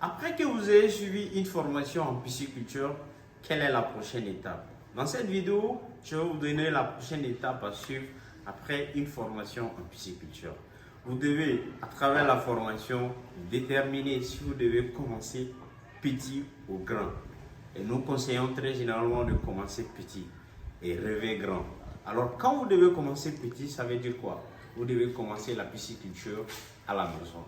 Après que vous ayez suivi une formation en pisciculture, quelle est la prochaine étape? Dans cette vidéo, je vais vous donner la prochaine étape à suivre après une formation en pisciculture. Vous devez, à travers la formation, déterminer si vous devez commencer petit ou grand. Et nous conseillons très généralement de commencer petit et rêver grand. Alors, quand vous devez commencer petit, ça veut dire quoi? Vous devez commencer la pisciculture à la maison,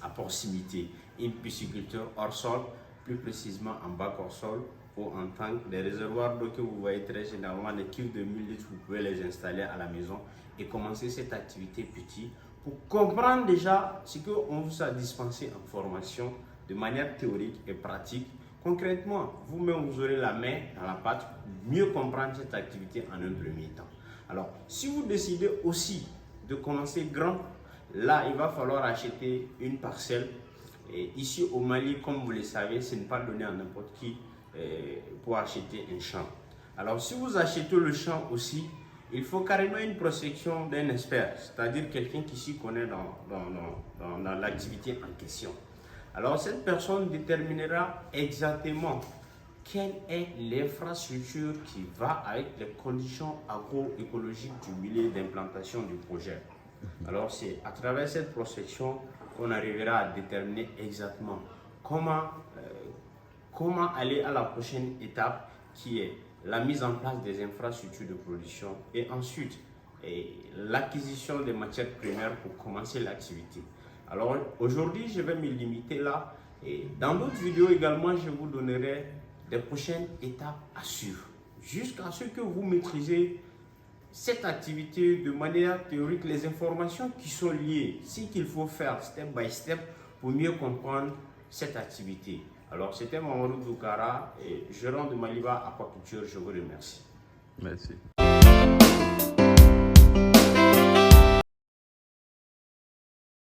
à proximité. Une pisciculture hors sol, plus précisément en bas hors sol ou en tank. Les réservoirs d'eau que vous voyez très généralement, les cuves de 1000 litres, vous pouvez les installer à la maison et commencer cette activité petit pour comprendre déjà ce qu'on vous a dispensé en formation de manière théorique et pratique. Concrètement, vous-même, vous aurez la main dans la pâte pour mieux comprendre cette activité en un premier temps. Alors, si vous décidez aussi de commencer grand, là, il va falloir acheter une parcelle. Et ici au Mali, comme vous le savez, ce n'est pas donné à n'importe qui pour acheter un champ. Alors, si vous achetez le champ aussi, il faut carrément une prospection d'un expert, c'est-à-dire quelqu'un qui s'y connaît dans l'activité en question. Alors, cette personne déterminera exactement quelle est l'infrastructure qui va avec les conditions agroécologiques du milieu d'implantation du projet. Alors, c'est à travers cette prospection qu'on arrivera à déterminer exactement comment aller à la prochaine étape qui est la mise en place des infrastructures de production et ensuite l'acquisition des matières premières pour commencer l'activité. Alors aujourd'hui, je vais me limiter là et dans d'autres vidéos également, je vous donnerai des prochaines étapes à suivre jusqu'à ce que vous maîtrisez cette activité de manière théorique, les informations qui sont liées, ce qu'il faut faire step by step pour mieux comprendre cette activité. Alors, c'était Mamadou Doukara et gérant de Maliba Aquaculture. Je vous remercie. Merci.